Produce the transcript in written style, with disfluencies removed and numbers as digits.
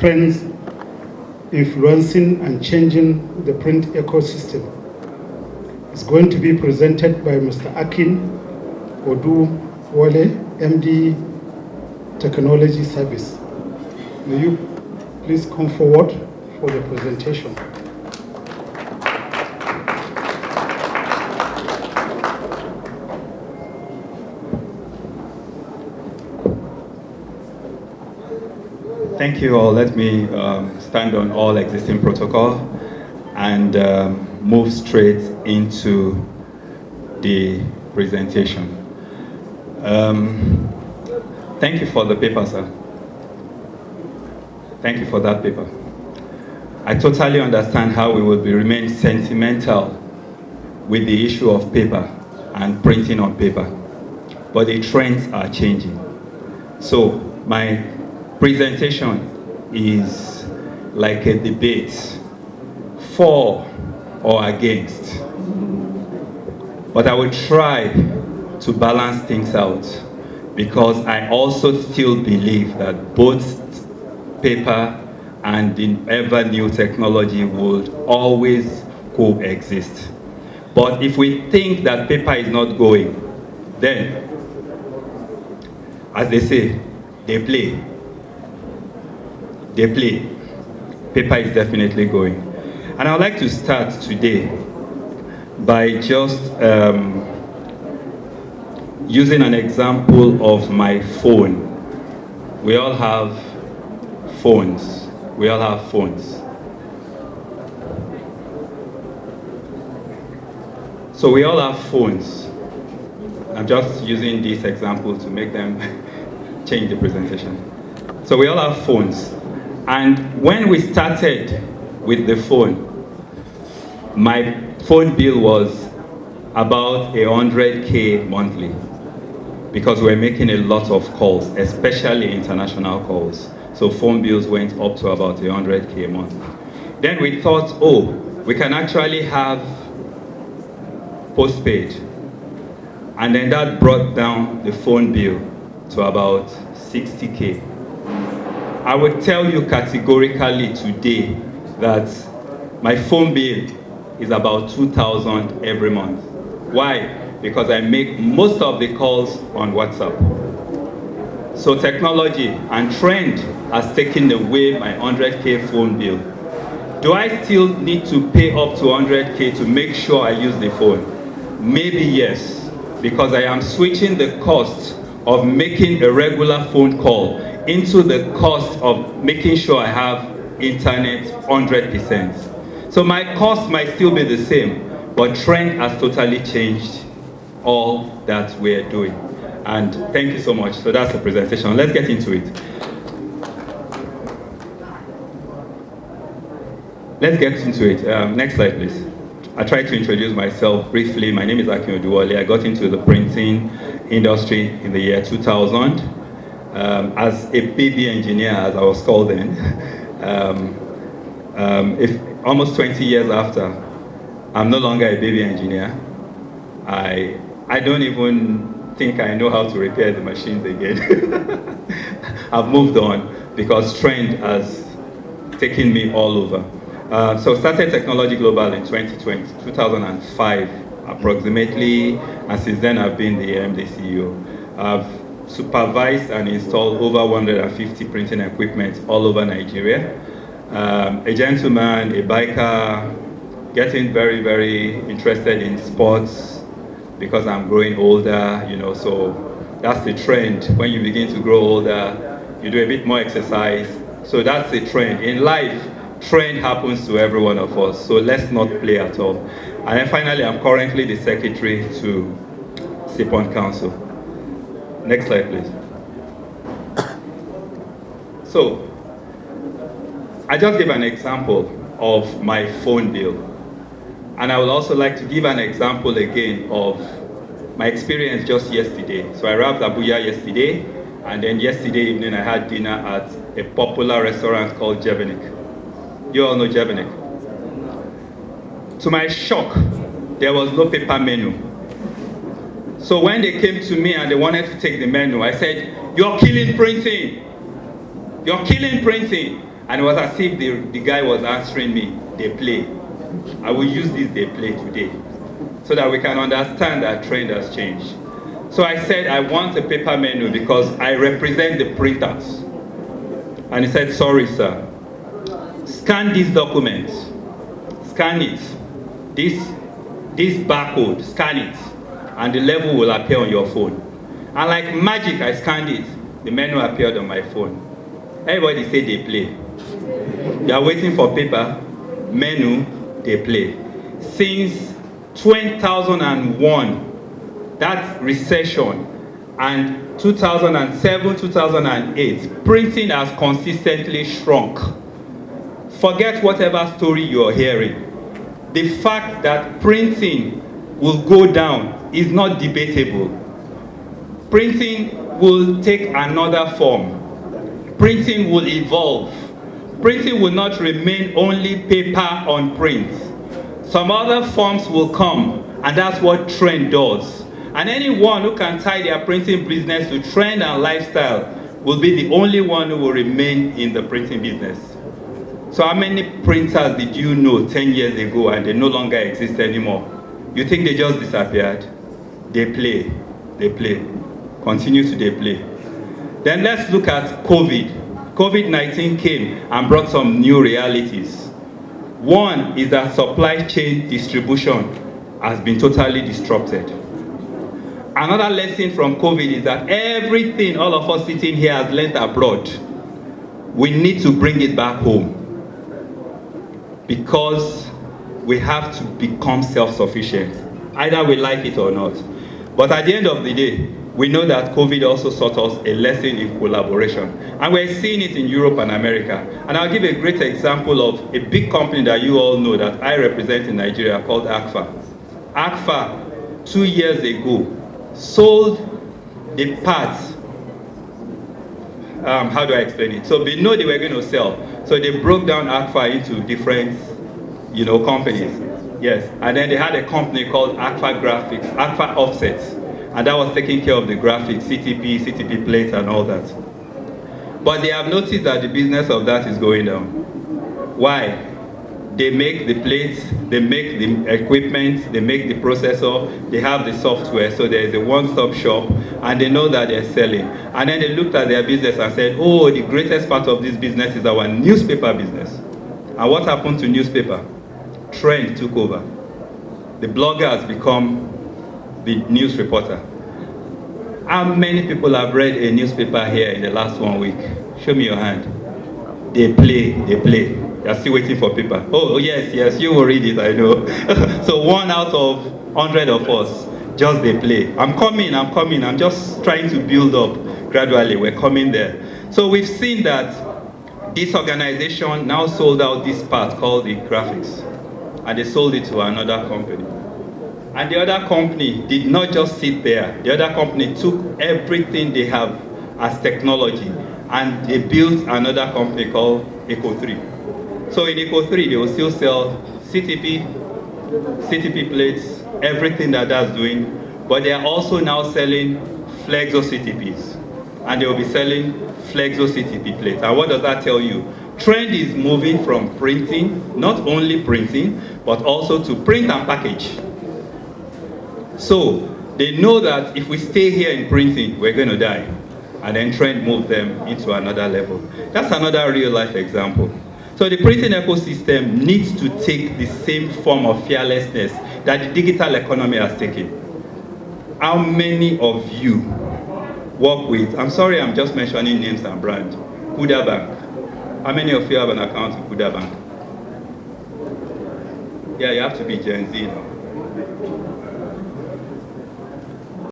trends influencing and changing the print ecosystem. It's going to be presented by Mr. Akin Oduwole, MD, Technology Service. Will you please come forward for the presentation? Thank you all. Let me stand on all existing protocol and move straight into the presentation. Thank you for the paper, sir. Thank you for that paper. I totally understand how we will remain sentimental with the issue of paper and printing on paper, but the trends are changing. So my presentation is like a debate for or against, but I will try to balance things out because I also still believe that both paper and the ever new technology would always coexist. But if we think that paper is not going, then, as they say, they play. They play. Paper is definitely going. And I would like to start today by just using an example of my phone. We all have phones. We all have phones. So we all have phones. I'm just using this example to make them change the presentation. So we all have phones. And when we started with the phone, my phone bill was about 100K monthly because we're making a lot of calls, especially international calls. So phone bills went up to about 100K a month. Then we thought, oh, we can actually have postpaid. And then that brought down the phone bill to about 60K. I would tell you categorically today that my phone bill is about 2,000 every month. Why? Because I make most of the calls on WhatsApp. So technology and trend has taken away my 100K phone bill. Do I still need to pay up to 100K to make sure I use the phone? Maybe yes, because I am switching the cost of making a regular phone call into the cost of making sure I have internet 100%. So my cost might still be the same, but trend has totally changed all that we're doing. And thank you so much. So that's the presentation. Let's get into it. Let's get into it. Next slide, please. I tried to introduce myself briefly. My name is Akin Oduwole. I got into the printing industry in the year 2000 as a baby engineer, as I was called then. Almost 20 years after, I'm no longer a baby engineer. I don't even think I know how to repair the machines again. I've moved on because trend has taken me all over. So started Technology Global in 2005 approximately, and since then I've been the MD CEO. I've supervised and installed over 150 printing equipment all over Nigeria. A gentleman, a biker, getting very, very interested in sports because I'm growing older, so that's the trend. When you begin to grow older, you do a bit more exercise. So that's the trend. In life, trend happens to every one of us, so let's not play at all. And then finally, I'm currently the secretary to SIPON Council. Next slide, please. So, I just gave an example of my phone bill. And I would also like to give an example again of my experience just yesterday. So I arrived at Abuja yesterday, and then yesterday evening I had dinner at a popular restaurant called Jevenik. You all know Jevenik. To my shock, there was no paper menu. So when they came to me and they wanted to take the menu, I said, "You're killing printing. You're killing printing." And it was as if the guy was answering me, they play. I will use this they play today so that we can understand that trend has changed. So I said, I want a paper menu because I represent the printers. And he said, sorry, sir. Scan these documents. Scan it. This barcode, scan it. And the level will appear on your phone. And like magic, I scanned it. The menu appeared on my phone. Everybody say they play. You are waiting for paper, menu, they play. Since 2001, that recession, and 2007, 2008, printing has consistently shrunk. Forget whatever story you're hearing. The fact that printing will go down is not debatable. Printing will take another form. Printing will evolve. Printing will not remain only paper on print. Some other forms will come, and that's what trend does. And anyone who can tie their printing business to trend and lifestyle will be the only one who will remain in the printing business. So how many printers did you know 10 years ago and they no longer exist anymore? You think they just disappeared? They play, continue to they play. Then let's look at COVID. COVID-19 came and brought some new realities. One is that supply chain distribution has been totally disrupted. Another lesson from COVID is that everything all of us sitting here has learned abroad, we need to bring it back home because we have to become self-sufficient, either we like it or not. But at the end of the day, we know that COVID also taught us a lesson in collaboration. And we're seeing it in Europe and America. And I'll give a great example of a big company that you all know that I represent in Nigeria called ACFA. ACFA, 2 years ago, sold the parts. How do I explain it? So they know they were going to sell. So they broke down ACFA into different, companies. Yes, and then they had a company called ACFA Graphics, ACFA Offsets. And that was taking care of the graphics, CTP plates and all that. But they have noticed that the business of that is going down. Why? They make the plates, they make the equipment, they make the processor, they have the software, so there is a one-stop shop, and they know that they're selling. And then they looked at their business and said, oh, the greatest part of this business is our newspaper business. And what happened to newspaper? Trend took over. The blogger has become the news reporter. How many people have read a newspaper here in the last 1 week? Show me your hand. They play. You're still waiting for paper. Oh, yes, you will read it, I know. So 1 out of 100 of us, just they play. I'm coming. I'm just trying to build up gradually. We're coming there. So we've seen that this organization now sold out this part called the graphics. And they sold it to another company. And the other company did not just sit there. The other company took everything they have as technology and they built another company called Eco3. So in Eco3, they will still sell CTP plates, everything that's doing, but they are also now selling Flexo CTPs. And they will be selling Flexo CTP plates. And what does that tell you? Trend is moving from printing, not only printing, but also to print and package. So they know that if we stay here in printing, we're going to die. And then trend move them into another level. That's another real life example. So the printing ecosystem needs to take the same form of fearlessness that the digital economy has taken. How many of you work with, I'm sorry I'm just mentioning names and brands, Kuda Bank. How many of you have an account with Kuda Bank? Yeah, you have to be Gen Z now.